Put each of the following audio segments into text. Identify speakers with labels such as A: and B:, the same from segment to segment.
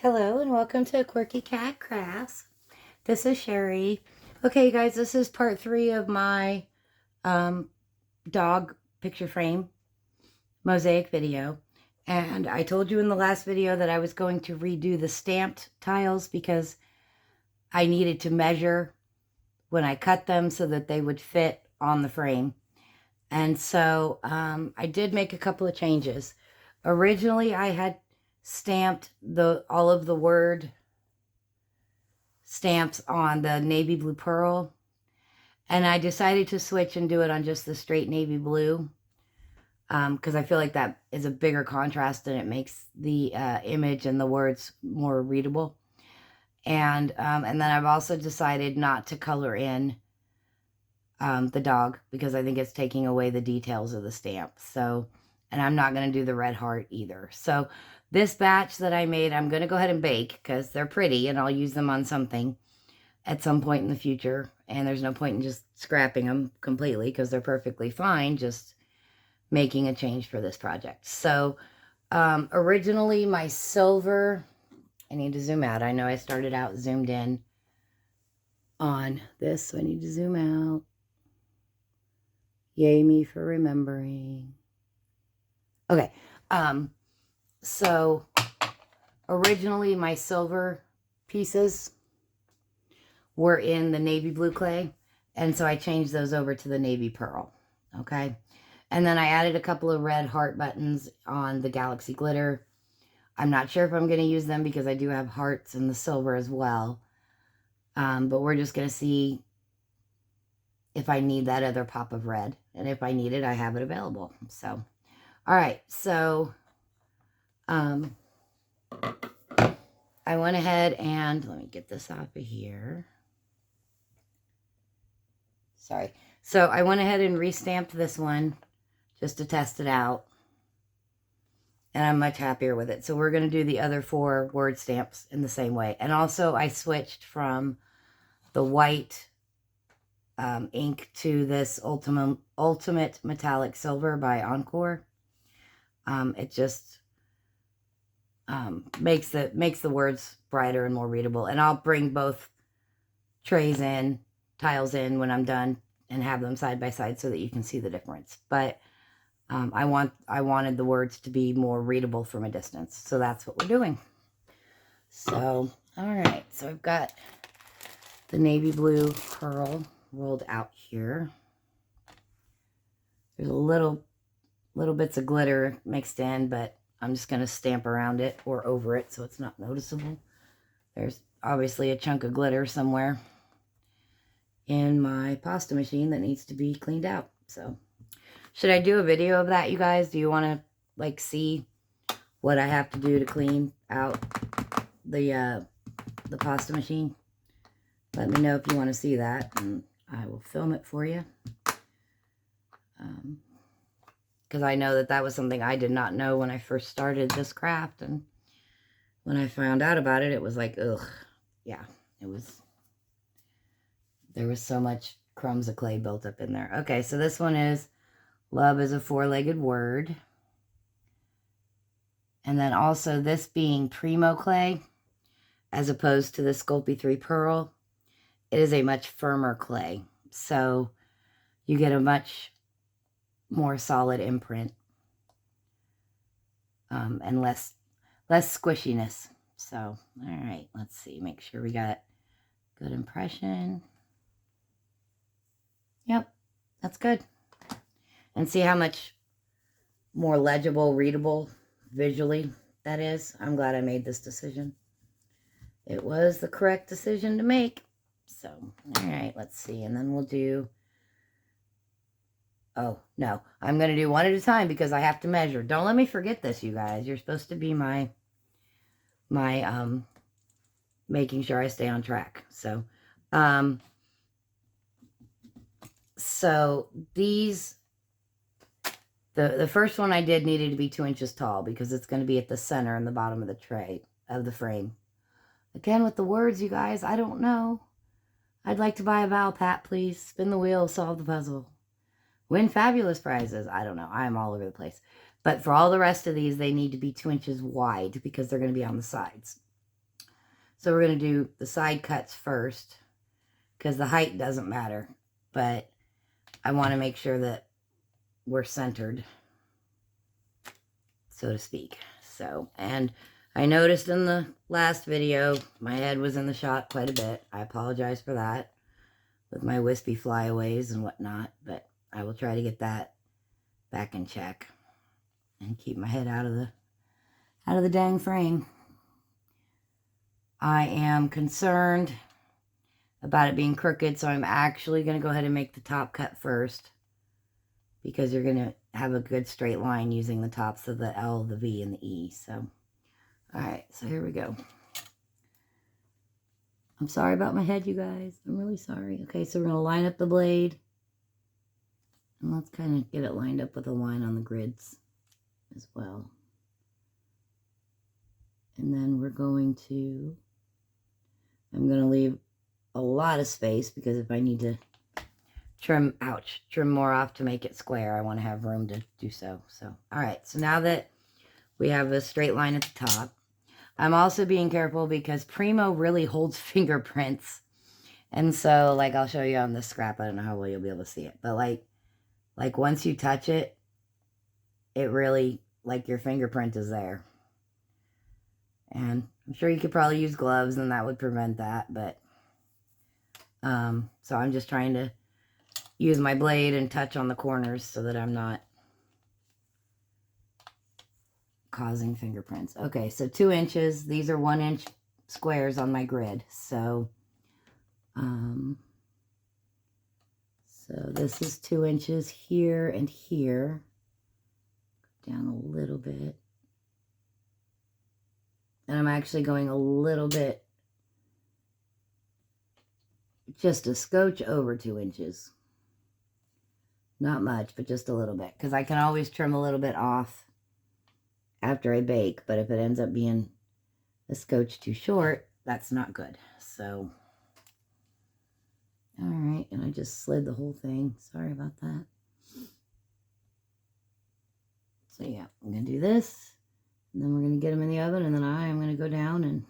A: Hello and welcome to Quirky Cat Crafts. This is Sherry. Okay, guys, this is part 3 of my dog picture frame mosaic video. And I told you in the last video that I was going to redo the stamped tiles because I needed to measure when I cut them so that they would fit on the frame. And so I did make a couple of changes. Originally, I had stamped all of the word stamps on the navy blue pearl, and I decided to switch and do it on just the straight navy blue because I feel like that is a bigger contrast and it makes the image and the words more readable. And then I've also decided not to color in the dog because I think it's taking away the details of the stamp. So, and I'm not going to do the red heart either. So this batch that I made, I'm going to go ahead and bake because they're pretty and I'll use them on something at some point in the future. And there's no point in just scrapping them completely because they're perfectly fine, just making a change for this project. So originally my silver, I need to zoom out. I know I started out zoomed in on this, so I need to zoom out. Yay me for remembering. Okay, so originally my silver pieces were in the navy blue clay, and so I changed those over to the navy pearl, okay? And then I added a couple of red heart buttons on the galaxy glitter. I'm not sure if I'm going to use them because I do have hearts in the silver as well, but we're just going to see if I need that other pop of red, and if I need it, I have it available. So all right, so I went ahead and let me get this off of here. Sorry. So I went ahead and restamped this one just to test it out. And I'm much happier with it. So we're going to do the other 4 word stamps in the same way. And also I switched from the white ink to this Ultimate Metallic Silver by Encore. It just makes the words brighter and more readable. And I'll bring both tiles in when I'm done and have them side by side so that you can see the difference. But I wanted the words to be more readable from a distance. So that's what we're doing. So, all right. So I've got the navy blue pearl rolled out here. There's a little bits of glitter mixed in, but I'm just going to stamp around it or over it so it's not noticeable. There's obviously a chunk of glitter somewhere in my pasta machine that needs to be cleaned out. So should I do a video of that, you guys? Do you want to like see what I have to do to clean out the pasta machine? Let me know if you want to see that, and I will film it for you. Because I know that was something I did not know when I first started this craft, and when I found out about it, it was like, ugh, yeah, there was so much crumbs of clay built up in there. Okay, so this one is love is a 4-legged word. And then also this being Primo clay, as opposed to the Sculpey 3 Pearl, it is a much firmer clay. So you get a much more solid imprint and less squishiness. So, all right, let's see. Make sure we got good impression. Yep, that's good. And see how much more legible, readable, visually that is. I'm glad I made this decision. It was the correct decision to make. So, all right, let's see. And then we'll do, oh, no. I'm going to do one at a time because I have to measure. Don't let me forget this, you guys. You're supposed to be my making sure I stay on track. So, so these, the first one I did needed to be 2 inches tall because it's going to be at the center and the bottom of the tray of the frame. Again, with the words, you guys, I don't know. I'd like to buy a Val Pat, please. Spin the wheel, solve the puzzle. Win fabulous prizes. I don't know. I'm all over the place. But for all the rest of these, they need to be 2 inches wide because they're going to be on the sides. So we're going to do the side cuts first because the height doesn't matter, but I want to make sure that we're centered, so to speak. So, and I noticed in the last video, my head was in the shot quite a bit. I apologize for that with my wispy flyaways and whatnot, but I will try to get that back in check and keep my head out of the dang frame. I am concerned about it being crooked, so I'm actually going to go ahead and make the top cut first because you're going to have a good straight line using the tops of the L, the V, and the E. So, all right, so here we go. I'm sorry about my head, you guys. I'm really sorry. Okay, so we're going to line up the blade. And let's kind of get it lined up with a line on the grids as well. And then we're going to, I'm going to leave a lot of space because if I need to trim more off to make it square, I want to have room to do so. So, all right, so now that we have a straight line at the top, I'm also being careful because Primo really holds fingerprints. And so, like, I'll show you on this scrap. I don't know how well you'll be able to see it. But, like once you touch it, it really, like, your fingerprint is there. And I'm sure you could probably use gloves and that would prevent that. But, so I'm just trying to use my blade and touch on the corners so that I'm not causing fingerprints. Okay, so 2 inches. These are 1 inch squares on my grid. So, so this is 2 inches here and here. Down a little bit. And I'm actually going a little bit, just a scotch over 2 inches. Not much, but just a little bit. Because I can always trim a little bit off after I bake. But if it ends up being a scotch too short, that's not good. So, all right. And I just slid the whole thing. Sorry about that. So, yeah, I'm going to do this. And then we're going to get them in the oven. And then I'm going to go down and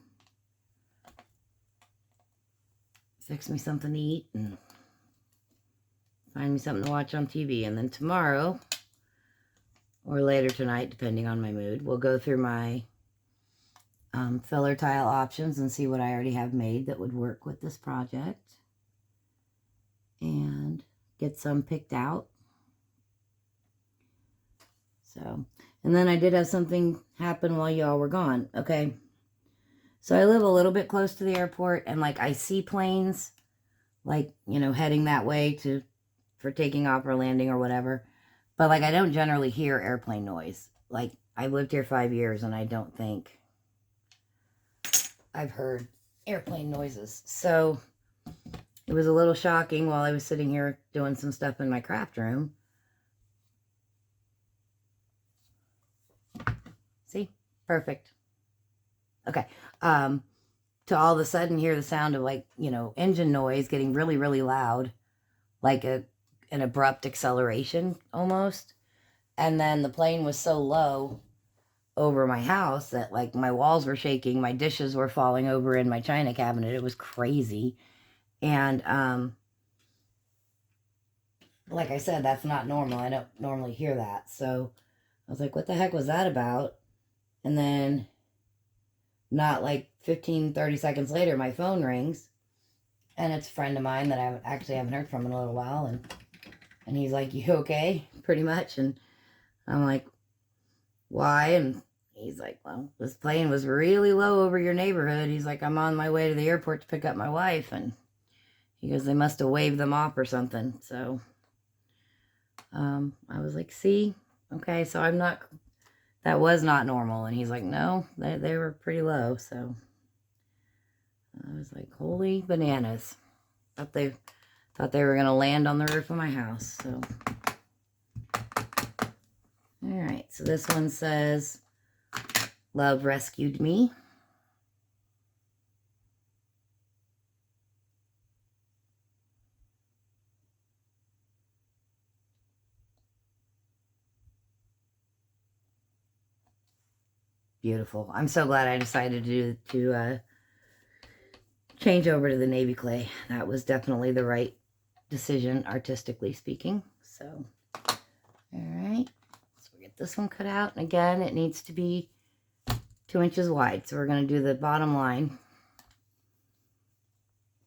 A: fix me something to eat and find me something to watch on TV. And then tomorrow, or later tonight, depending on my mood, we'll go through my filler tile options and see what I already have made that would work with this project. And get some picked out. So, and then I did have something happen while y'all were gone. Okay. So I live a little bit close to the airport and like I see planes like, you know, heading that way for taking off or landing or whatever. But like I don't generally hear airplane noise. Like I've lived here 5 years and I don't think I've heard airplane noises. So it was a little shocking while I was sitting here doing some stuff in my craft room. See? Perfect. Okay. To all of a sudden hear the sound of like, you know, engine noise getting really, really loud. Like an abrupt acceleration almost. And then the plane was so low over my house that like my walls were shaking. My dishes were falling over in my china cabinet. It was crazy. And, like I said, that's not normal. I don't normally hear that. So I was like, what the heck was that about? And then not like 15, 30 seconds later, my phone rings. And it's a friend of mine that I actually haven't heard from in a little while. And he's like, you okay? Pretty much. And I'm like, why? And he's like, well, this plane was really low over your neighborhood. He's like, I'm on my way to the airport to pick up my wife. And he goes, they must have waved them off or something. So I was like, see? Okay, so that was not normal. And he's like, no, they were pretty low. So I was like, holy bananas. Thought they were going to land on the roof of my house. So, all right. So this one says, love rescued me. Beautiful. I'm so glad I decided to change over to the navy clay. That was definitely the right decision, artistically speaking. So, all right. So we get this one cut out. And again, it needs to be 2 inches wide. So we're going to do the bottom line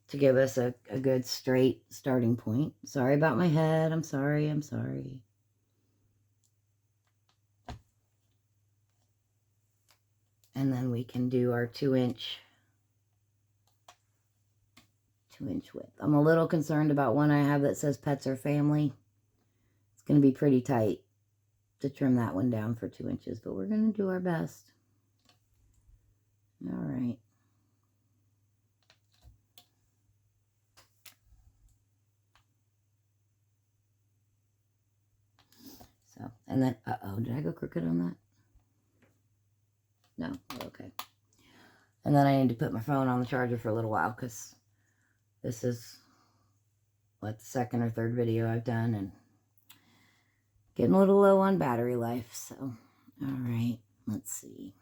A: to give us a good straight starting point. Sorry about my head. I'm sorry. I'm sorry. And then we can do our 2-inch width. I'm a little concerned about one I have that says pets or family. It's going to be pretty tight to trim that one down for 2 inches, but we're going to do our best. All right. So, and then, uh-oh, did I go crooked on that? No, okay. And then I need to put my phone on the charger for a little while because this is, what, the second or third video I've done and getting a little low on battery life. So, all right, let's see.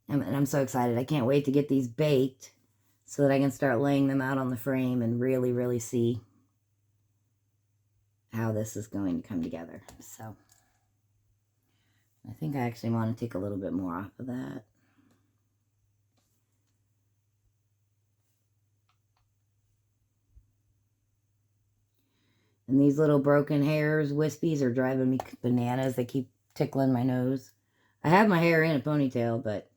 A: And I'm so excited. I can't wait to get these baked so that I can start laying them out on the frame and really, really see how this is going to come together. So I think I actually want to take a little bit more off of that. And these little broken hairs, wispies, are driving me bananas. They keep tickling my nose. I have my hair in a ponytail, but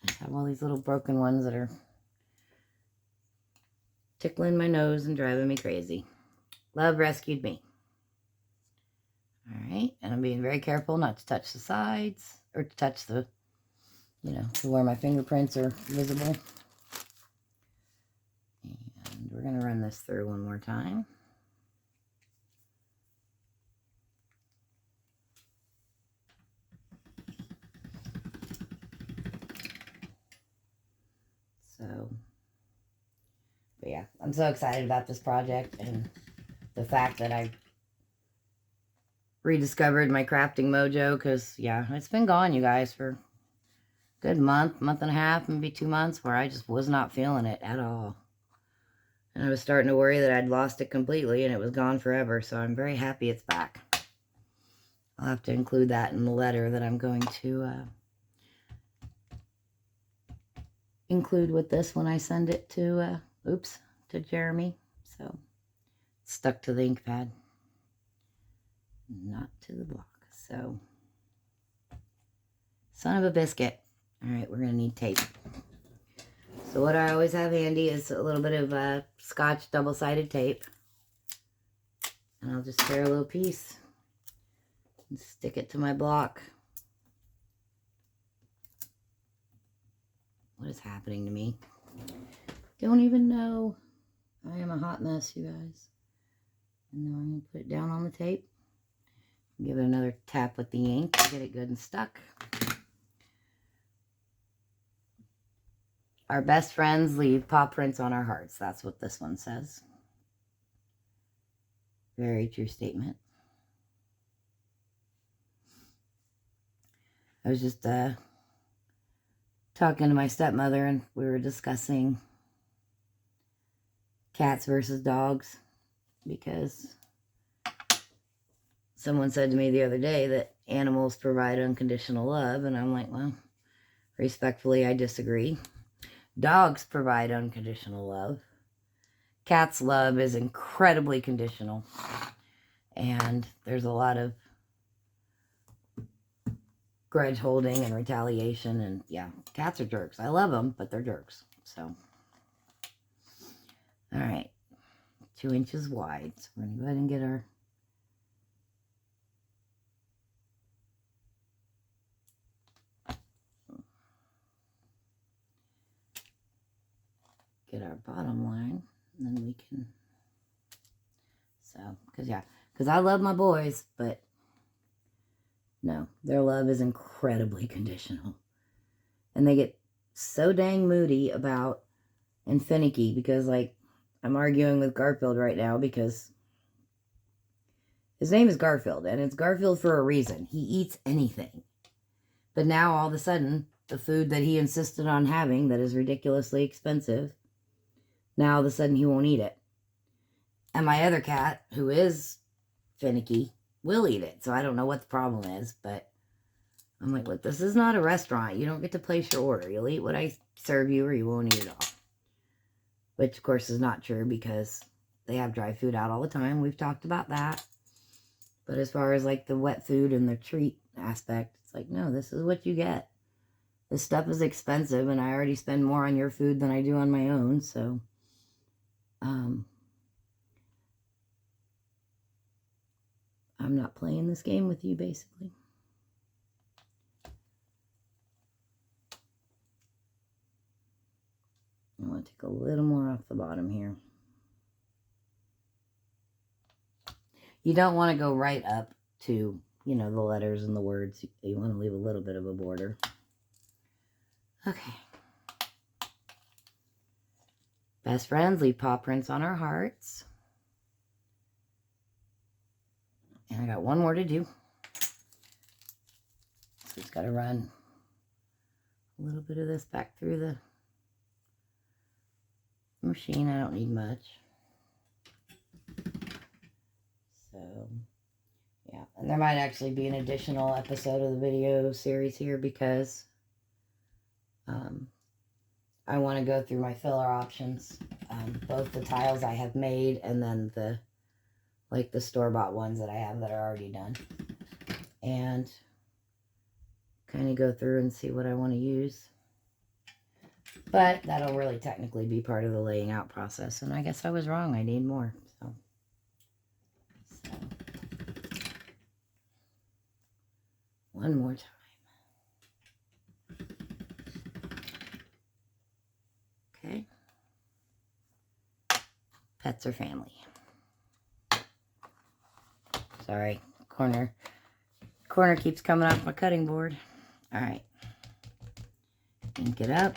A: I have all these little broken ones that are tickling my nose and driving me crazy. Love rescued me. All right, and I'm being very careful not to touch the sides or to touch the, you know, to where my fingerprints are visible. And we're going to run this through one more time. So, but yeah, I'm so excited about this project and the fact that I rediscovered my crafting mojo, because yeah, it's been gone, you guys, for a good month and a half, maybe 2 months, where I just was not feeling it at all. And I was starting to worry that I'd lost it completely and it was gone forever. So I'm very happy it's back. I'll have to include that in the letter that I'm going to include with this when I send it to, to Jeremy. So it's stuck to the ink pad, not to the block. So, son of a biscuit. All right, we're going to need tape. So what I always have handy is a little bit of Scotch double-sided tape. And I'll just tear a little piece and stick it to my block. What is happening to me? Don't even know. I am a hot mess, you guys. And then I'm going to put it down on the tape. Give it another tap with the ink to get it good and stuck. Our best friends leave paw prints on our hearts. That's what this one says. Very true statement. I was just talking to my stepmother, and we were discussing cats versus dogs, because someone said to me the other day that animals provide unconditional love, and I'm like, well, respectfully, I disagree. Dogs provide unconditional love. Cats' love is incredibly conditional, and there's a lot of grudge holding and retaliation, and yeah, cats are jerks. I love them, but they're jerks. So, all right, 2 inches wide. So we're gonna go ahead and get our bottom line, and then we can, so, because I love my boys, but no, their love is incredibly conditional. And they get so dang moody about, and finicky, because, like, I'm arguing with Garfield right now because his name is Garfield, and it's Garfield for a reason. He eats anything. But now all of a sudden, the food that he insisted on having that is ridiculously expensive, now all of a sudden he won't eat it. And my other cat, who is finicky, will eat it. So I don't know what the problem is, but I'm like, look, this is not a restaurant. You don't get to place your order. You'll eat what I serve you or you won't eat it all. Which, of course, is not true because they have dry food out all the time. We've talked about that. But as far as like the wet food and the treat aspect, it's like, no, this is what you get. This stuff is expensive and I already spend more on your food than I do on my own. So, I'm not playing this game with you, basically. I want to take a little more off the bottom here. You don't want to go right up to, you know, the letters and the words. You want to leave a little bit of a border. Okay. Best friends, leave paw prints on our hearts. And I got one more to do. So it's got to run a little bit of this back through the machine. I don't need much. So, yeah. And there might actually be an additional episode of the video series here because I want to go through my filler options. Both the tiles I have made and then the store-bought ones that I have that are already done. And kind of go through and see what I want to use. But that'll really technically be part of the laying out process. And I guess I was wrong. I need more. So. One more time. Okay. Pets or family. Sorry. Corner keeps coming off my cutting board. All right. Ink it up.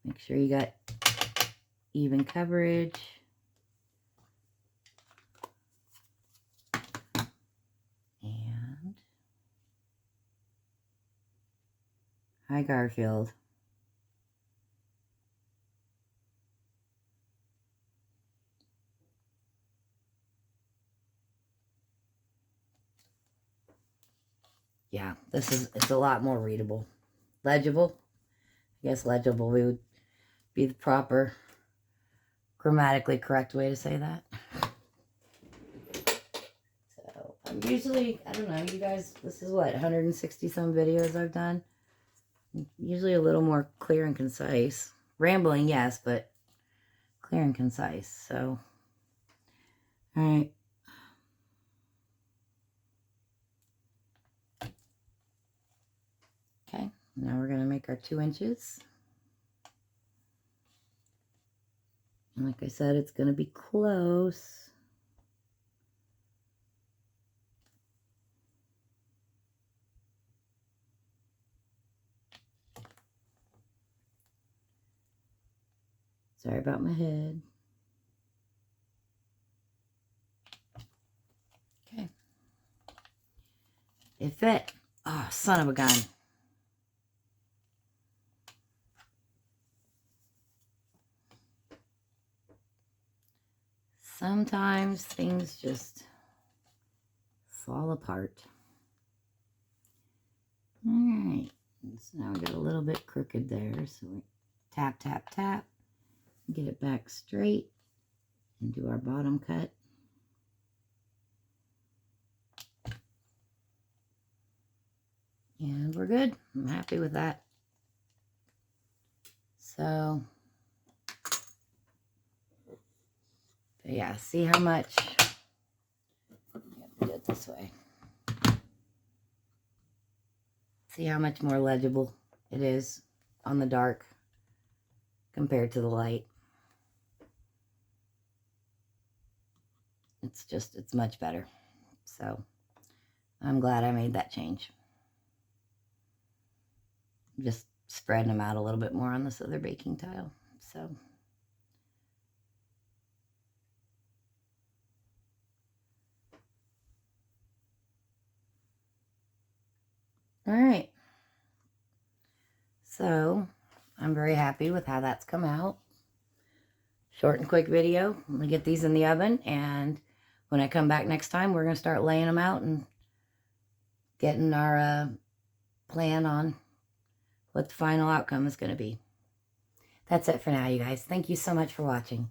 A: Make sure you got even coverage. And hi, Garfield. Yeah, it's a lot more readable. Legible. I guess legible would be the proper grammatically correct way to say that. So, I'm usually, I don't know, you guys, this is what, 160 some videos I've done? Usually a little more clear and concise. Rambling, yes, but clear and concise. So, all right. Okay, now we're going to make our 2 inches. And like I said, it's going to be close. Sorry about my head. Okay. It fit. Oh, son of a gun. Sometimes things just fall apart. All right. So now we got a little bit crooked there. So we tap, tap, tap. Get it back straight and do our bottom cut. And we're good. I'm happy with that. So, but yeah, see how much, do it this way. See how much more legible it is on the dark compared to the light. It's much better. So, I'm glad I made that change. Just spreading them out a little bit more on this other baking tile. So, All right. So I'm very happy with how that's come out. Short and quick video. I'm going to get these in the oven, and when I come back next time, we're going to start laying them out and getting our plan on what the final outcome is going to be. That's it for now, you guys. Thank you so much for watching.